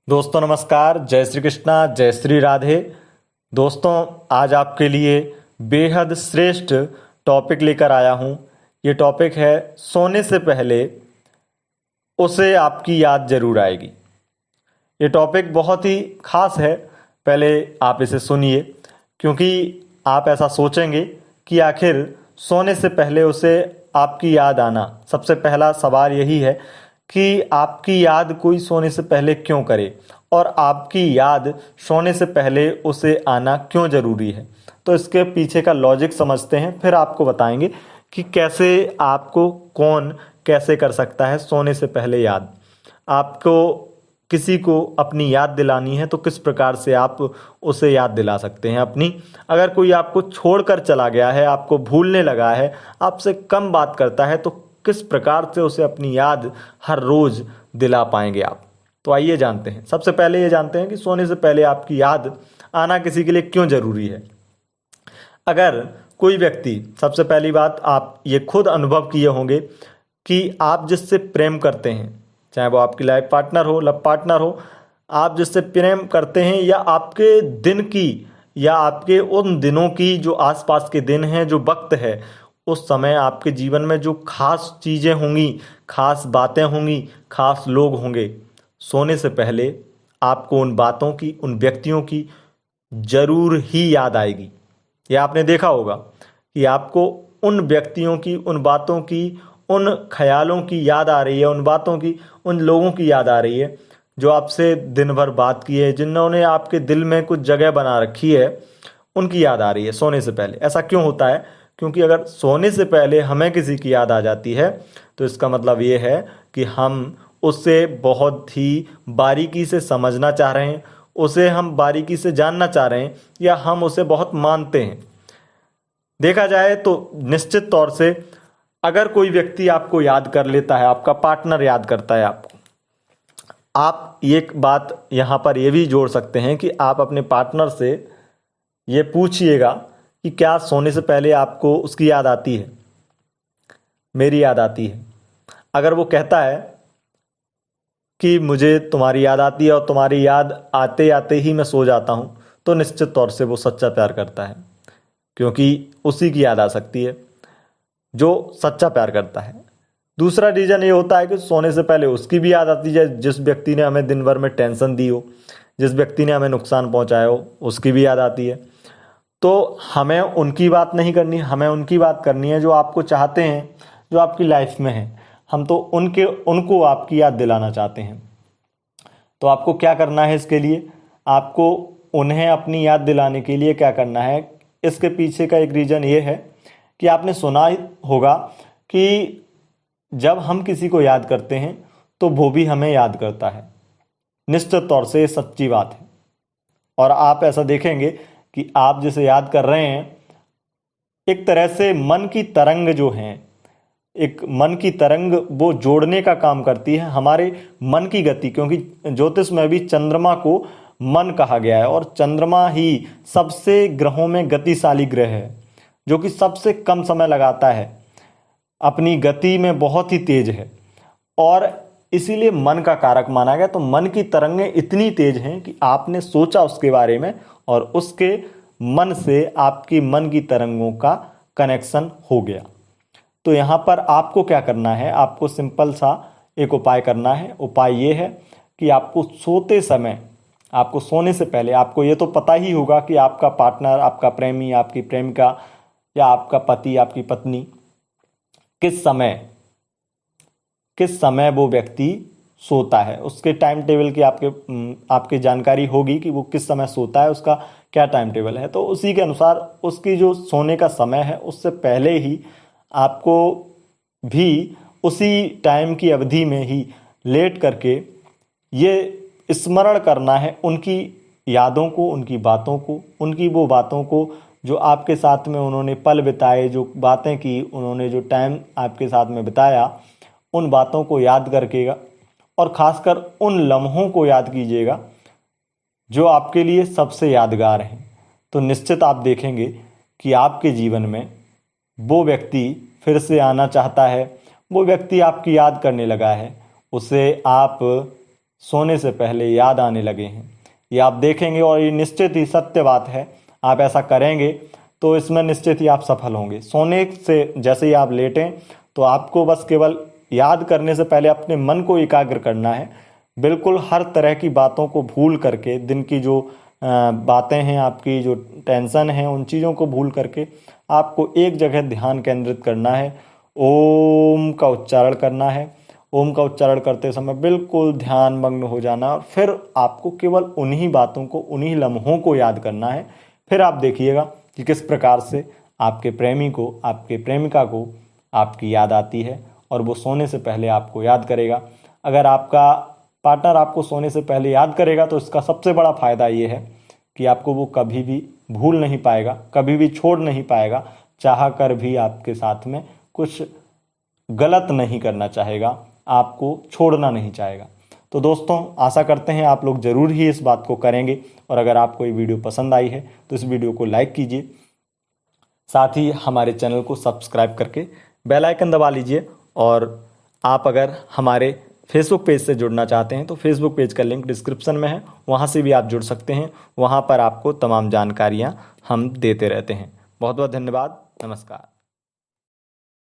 दोस्तों नमस्कार, जय श्री कृष्णा, जय श्री राधे। दोस्तों आज आपके लिए बेहद श्रेष्ठ टॉपिक लेकर आया हूँ। ये टॉपिक है सोने से पहले उसे आपकी याद जरूर आएगी। ये टॉपिक बहुत ही खास है, पहले आप इसे सुनिए, क्योंकि आप ऐसा सोचेंगे कि आखिर सोने से पहले उसे आपकी याद आना, सबसे पहला सवाल यही है कि आपकी याद कोई सोने से पहले क्यों करे और आपकी याद सोने से पहले उसे आना क्यों ज़रूरी है। तो इसके पीछे का लॉजिक समझते हैं, फिर आपको बताएंगे कि कैसे आपको कौन कैसे कर सकता है सोने से पहले याद। आपको किसी को अपनी याद दिलानी है तो किस प्रकार से आप उसे याद दिला सकते हैं अपनी। अगर कोई आपको छोड़कर चला गया है, आपको भूलने लगा है, आपसे कम बात करता है, तो किस प्रकार से उसे अपनी याद हर रोज दिला पाएंगे आप। तो आइए जानते हैं। सबसे पहले ये जानते हैं कि सोने से पहले आपकी याद आना किसी के लिए क्यों जरूरी है। अगर कोई व्यक्ति, सबसे पहली बात आप ये खुद अनुभव किए होंगे कि आप जिससे प्रेम करते हैं, चाहे वो आपकी लाइफ पार्टनर हो, लव पार्टनर हो, आप जिससे प्रेम करते हैं या आपके दिन की या आपके उन दिनों की जो आसपास के दिन हैं, जो वक्त है, उस समय आपके जीवन में जो खास चीज़ें होंगी, खास बातें होंगी, खास लोग होंगे, सोने से पहले आपको उन बातों की, उन व्यक्तियों की जरूर ही याद आएगी। या आपने देखा होगा कि आपको उन व्यक्तियों की, उन बातों की, उन ख्यालों की याद आ रही है, उन बातों की, उन लोगों की याद आ रही है जो आपसे दिन भर बात की है, जिन्होंने आपके दिल में कुछ जगह बना रखी है, उनकी याद आ रही है सोने से पहले। ऐसा क्यों होता है? क्योंकि अगर सोने से पहले हमें किसी की याद आ जाती है तो इसका मतलब ये है कि हम उससे बहुत ही बारीकी से समझना चाह रहे हैं, उसे हम बारीकी से जानना चाह रहे हैं, या हम उसे बहुत मानते हैं। देखा जाए तो निश्चित तौर से अगर कोई व्यक्ति आपको याद कर लेता है, आपका पार्टनर याद करता है आपको, आप एक बात यहाँ पर ये भी जोड़ सकते हैं कि आप अपने पार्टनर से ये पूछिएगा कि क्या सोने से पहले आपको उसकी याद आती है, मेरी याद आती है। अगर वो कहता है कि मुझे तुम्हारी याद आती है और तुम्हारी याद आते आते ही मैं सो जाता हूँ, तो निश्चित तौर से वो सच्चा प्यार करता है, क्योंकि उसी की याद आ सकती है जो सच्चा प्यार करता है। दूसरा रीज़न ये होता है कि सोने से पहले उसकी भी याद आती है, जिस व्यक्ति ने हमें दिन भर में टेंशन दी हो, जिस व्यक्ति ने हमें नुकसान पहुंचाया हो, उसकी भी याद आती है। तो हमें उनकी बात नहीं करनी, हमें उनकी बात करनी है जो आपको चाहते हैं, जो आपकी लाइफ में है। हम तो उनको आपकी याद दिलाना चाहते हैं। तो आपको क्या करना है इसके लिए? आपको उन्हें अपनी याद दिलाने के लिए क्या करना है, इसके पीछे का एक रीज़न ये है कि आपने सुना होगा कि जब हम किसी को याद करते हैं तो वो भी हमें याद करता है। निश्चित तौर से ये सच्ची बात है। और आप ऐसा देखेंगे कि आप जिसे याद कर रहे हैं, एक तरह से मन की तरंग जो हैं, एक मन की तरंग वो जोड़ने का काम करती है हमारे मन की गति। क्योंकि ज्योतिष में भी चंद्रमा को मन कहा गया है, और चंद्रमा ही सबसे ग्रहों में गतिशाली ग्रह है, जो कि सबसे कम समय लगाता है, अपनी गति में बहुत ही तेज है, और इसीलिए मन का कारक माना गया। तो मन की तरंगें इतनी तेज हैं कि आपने सोचा उसके बारे में और उसके मन से आपकी मन की तरंगों का कनेक्शन हो गया। तो यहाँ पर आपको क्या करना है? आपको सिंपल सा एक उपाय करना है। उपाय ये है कि आपको सोते समय, आपको सोने से पहले, आपको ये तो पता ही होगा कि आपका पार्टनर, आपका प्रेमी, आपकी प्रेमिका या आपका पति, आपकी पत्नी किस समय वो व्यक्ति सोता है, उसके टाइम टेबल की आपकी जानकारी होगी कि वो किस समय सोता है, उसका क्या टाइम टेबल है। तो उसी के अनुसार उसकी जो सोने का समय है, उससे पहले ही आपको भी उसी टाइम की अवधि में ही लेट करके ये स्मरण करना है उनकी यादों को, उनकी बातों को, उनकी वो बातों को जो आपके साथ में उन्होंने पल बिताए, जो बातें की उन्होंने, जो टाइम आपके साथ में बिताया, उन बातों को याद करकेगा। और ख़ासकर उन लम्हों को याद कीजिएगा जो आपके लिए सबसे यादगार हैं। तो निश्चित आप देखेंगे कि आपके जीवन में वो व्यक्ति फिर से आना चाहता है, वो व्यक्ति आपकी याद करने लगा है, उसे आप सोने से पहले याद आने लगे हैं। ये आप देखेंगे और ये निश्चित ही सत्य बात है। आप ऐसा करेंगे तो इसमें निश्चित ही आप सफल होंगे। सोने से जैसे ही आप लेटें तो आपको बस केवल याद करने से पहले अपने मन को एकाग्र करना है। बिल्कुल हर तरह की बातों को भूल करके, दिन की जो बातें हैं, आपकी जो टेंशन है, उन चीज़ों को भूल करके आपको एक जगह ध्यान केंद्रित करना है। ओम का उच्चारण करना है। ओम का उच्चारण करते समय बिल्कुल ध्यान मग्न हो जाना और फिर आपको केवल उन्हीं बातों को, उन्हीं लम्हों को याद करना है। फिर आप देखिएगा कि किस प्रकार से आपके प्रेमी को, आपके प्रेमिका को आपकी याद आती है और वो सोने से पहले आपको याद करेगा। अगर आपका पार्टनर आपको सोने से पहले याद करेगा तो इसका सबसे बड़ा फायदा ये है कि आपको वो कभी भी भूल नहीं पाएगा, कभी भी छोड़ नहीं पाएगा। चाह कर भी आपके साथ में कुछ गलत नहीं करना चाहेगा, आपको छोड़ना नहीं चाहेगा। तो दोस्तों, आशा करते हैं आप लोग ज़रूर ही इस बात को करेंगे। और अगर आपको ये वीडियो पसंद आई है तो इस वीडियो को लाइक कीजिए, साथ ही हमारे चैनल को सब्सक्राइब करके बेल आइकन दबा लीजिए। और आप अगर हमारे फेसबुक पेज से जुड़ना चाहते हैं तो फेसबुक पेज का लिंक डिस्क्रिप्शन में है, वहाँ से भी आप जुड़ सकते हैं। वहाँ पर आपको तमाम जानकारियाँ हम देते रहते हैं। बहुत बहुत धन्यवाद। नमस्कार।